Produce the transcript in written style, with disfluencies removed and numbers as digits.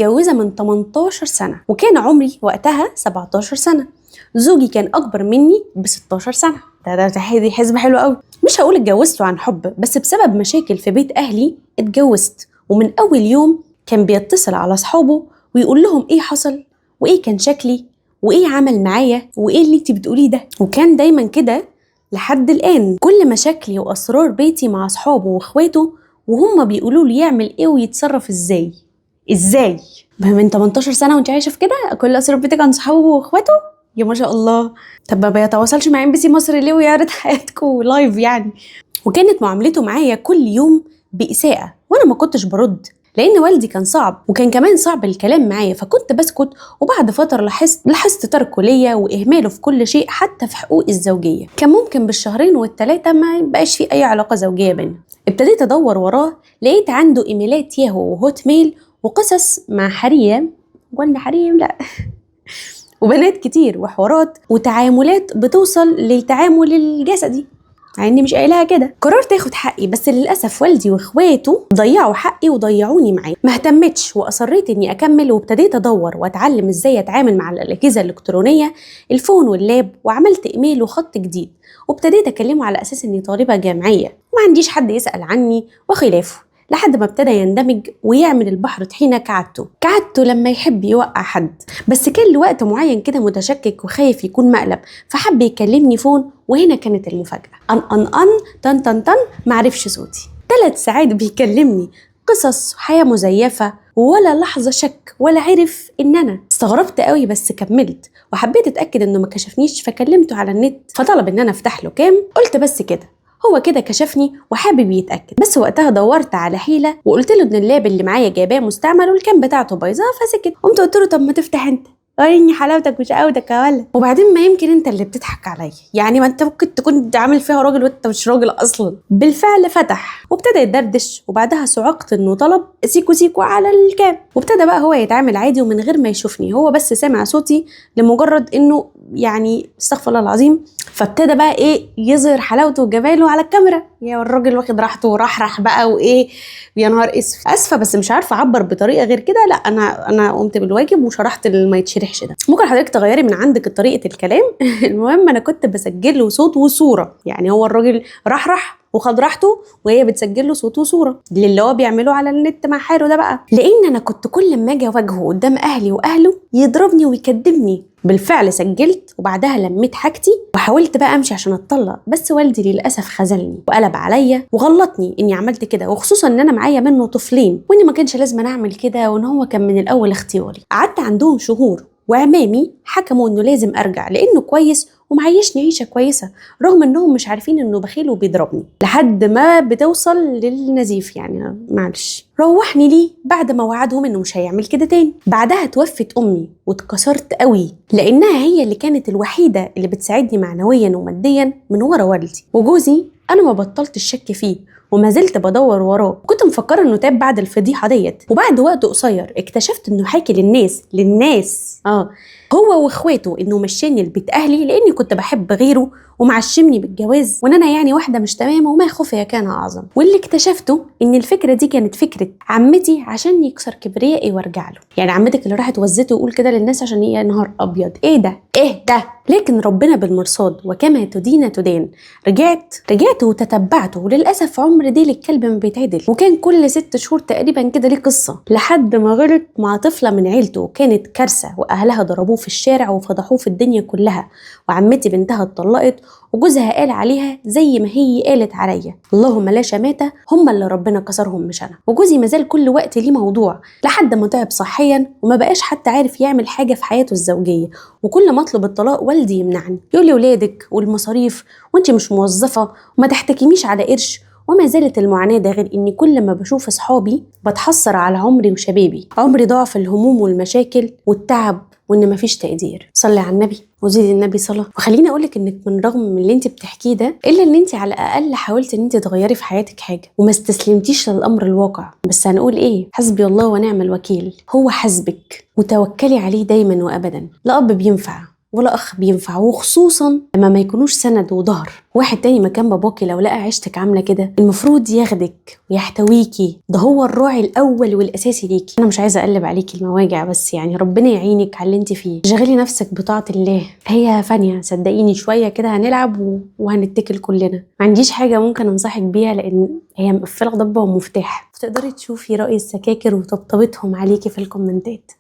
متجوزة من 18 سنة وكان عمري وقتها 17 سنة. زوجي كان أكبر مني ب16 سنة. دي حسبة حلوة قوي. مش هقول اتجوزته عن حب، بس بسبب مشاكل في بيت أهلي اتجوزت. ومن أول يوم كان بيتصل على أصحابه ويقول لهم إيه حصل وإيه كان شكلي وإيه عمل معايا وإيه اللي انتي بتقوليه ده. وكان دايما كده لحد الآن. كل مشاكلي وأسرار بيتي مع أصحابه وإخواته وهم بيقولوا لي يعمل إيه ويتصرف إزاي. من 18 سنة وانت عايشة في كده كل أسرار بيتك عن صحابه وإخواته؟ يا ما شاء الله. طب ما بيتواصلش مع MBC مصر ليه ويعرض حياتكم لايف يعني؟ وكانت معاملته معايا كل يوم بإساءة وأنا ما كنتش برد، لأن والدي كان صعب وكان كمان صعب الكلام معايا، فكنت بسكت. وبعد فترة لاحظت تركه ليا وإهماله في كل شيء، حتى في حقوق الزوجية. كان ممكن بالشهرين والثلاثة ما يبقاش في أي علاقة زوجية بينا. ابتديت أدور وراه، لقيت عنده إيميلات ياهو وهوت ميل وقصص مع حريم، قلنا حريم لا وبنات كتير وحوارات وتعاملات بتوصل للتعامل الجسدي، يعني مش قايلها كده. قررت اخد حقي، بس للاسف والدي واخواته ضيعوا حقي وضيعوني معاه. ما اهتمتش واصريت اني اكمل، وابتديت ادور واتعلم ازاي اتعامل مع الاجهزه الالكترونيه، الفون واللاب، وعملت ايميل وخط جديد وابتديت اكلمه على اساس اني طالبه جامعيه وما عنديش حد يسال عني وخلافه، لحد ما ابتدى يندمج ويعمل البحر طحينه كعادته لما يحب يوقع حد. بس كان لوقت معين كده متشكك وخايف يكون مقلب، فحب يكلمني فون. وهنا كانت المفاجأة. طن معرفش صوتي. 3 ساعات بيكلمني قصص حياة مزيفة ولا لحظة شك ولا عرف إن أنا. استغربت قوي بس كملت وحبيت أتأكد إنه ما كشفنيش، فكلمته على النت فطلب إن أنا أفتح له كام. قلت بس كده، هو كده كشفني وحابب يتأكد. بس وقتها دورت على حيلة وقلت له إن اللاب اللي معايا جايباه مستعمل والكام بتاعته بايظة، فسكت. قمت قلت له طب ما تفتح انت، وريني حلاوتك وشقاوتك يا ولد. وبعدين ما يمكن انت اللي بتضحك عليا، يعني ما انت ممكن تكون عامل فيها راجل وانت مش راجل اصلا. بالفعل فتح وابتدى يدردش، وبعدها صعقت انه طلب سيكو على الكام. وابتدى بقى هو يتعامل عادي ومن غير ما يشوفني، هو بس سامع صوتي لمجرد انه يعني استغفر الله العظيم. فابتدى بقى ايه يظهر حلاوته وجماله على الكاميرا. يا الراجل واخد راحته ورحرح بقى وايه، يا نهار اسفه بس مش عارفه اعبر بطريقه غير كده. لا انا قمت بالواجب وشرحت اللي ما يتشرحش ده. ممكن حضرتك تغيري من عندك طريقه الكلام المهم انا كنت بسجل له صوت وصوره، يعني هو الراجل رحرح وخد راحته وهي بتسجل له صوت وصوره اللي هو بيعمله على النت مع حاله ده بقى. لان انا كنت كل ما اجي اواجهه قدام اهلي واهله يضربني ويكدبني. بالفعل سجلت وبعدها لميت حاجتي وحاولت بقى امشي عشان اتطلق، بس والدي للاسف خذلني وقلب عليا وغلطني اني عملت كده، وخصوصا ان انا معايا منه طفلين واني ما كانش لازم اعمل كده، وان هو كان من الاول اختياري. قعدت عندهم شهور وعمامي حكموا انه لازم ارجع لانه كويس ومعيشني عيشه كويسه، رغم انهم مش عارفين انه بخيل وبيضربني، لحد ما بتوصل للنزيف. يعني معلش روحني ليه بعد ما وعدهم انه مش هيعمل كده تاني. بعدها توفت امي واتكسرت قوي، لانها هي اللي كانت الوحيده اللي بتساعدني معنويا وماديا من ورا والدي. وجوزي انا ما بطلت الشك فيه وما زلت بدور وراه. كنت مفكره انه تاب بعد الفضيحه ديت، وبعد وقت قصير اكتشفت انه حاكي للناس هو واخواته انه مشاني لبيت اهلي لاني كنت بحب غيره ومعشمني بالجواز، وان انا يعني واحده مش تمام وما خفي كان اعظم. واللي اكتشفته ان الفكره دي كانت فكره عمتي عشان يكسر كبريائي وارجع له. يعني عمتك اللي راحت وزته ويقول كده للناس عشان يا نهار ابيض ايه ده. لكن ربنا بالمرصاد وكما تدين تدان. رجعت وتتبعته، وللاسف عمر ديل الكلب ما بيتعدل، وكان كل 6 شهور تقريبا كده ليه قصه، لحد ما غلط مع طفله من عيلته وكانت كارثه، واهلها ضربوه في الشارع وفضحوه في الدنيا كلها. وعمتي بنتها اتطلقت وجوزها قال عليها زي ما هي قالت عليا، اللهم لا شماتة، هم اللي ربنا كسرهم مش انا. وجوزي مازال كل وقت ليه موضوع، لحد ما تعب صحيا وما بقاش حتى عارف يعمل حاجه في حياته الزوجيه. وكل ما اطلب الطلاق والدي يمنعني، يقول لي ولادك والمصاريف وانت مش موظفه وما تحتكميش على قرش. وما زالت المعاناة ده، غير اني كل ما بشوف اصحابي بتحسر على عمري وشبابي. عمري ضاع في الهموم والمشاكل والتعب، وان مفيش تقدير. صلي على النبي وزيد النبي صلاة. وخليني اقولك انك من رغم من اللي انت بتحكيه ده، الا ان انت على الاقل حاولتي ان انت تغيري في حياتك حاجه وما استسلمتيش للامر الواقع. بس هنقول ايه، حسبي الله ونعم الوكيل، هو حسبك وتوكلي عليه دايما وابدا. لا اب بينفع ولا اخ بينفع، وخصوصا لما ما يكونوش سند وظهر. واحد تاني مكان باباكي لو لقى عيشتك عامله كده المفروض ياخدك ويحتويكي، ده هو الراعي الاول والاساسي ليكي. انا مش عايزه اقلب عليكي المواجع، بس يعني ربنا يعينك على اللي انت فيه. شغلي نفسك بطاعه الله، هي فانيه صدقيني، شويه كده هنلعب وهنتكل كلنا. ما عنديش حاجه ممكن انصحك بيها لان هي مقفله ضبه ومفتاح. تقدري تشوفي رأي السكاكر وطبطبتهم عليكي في الكومنتات.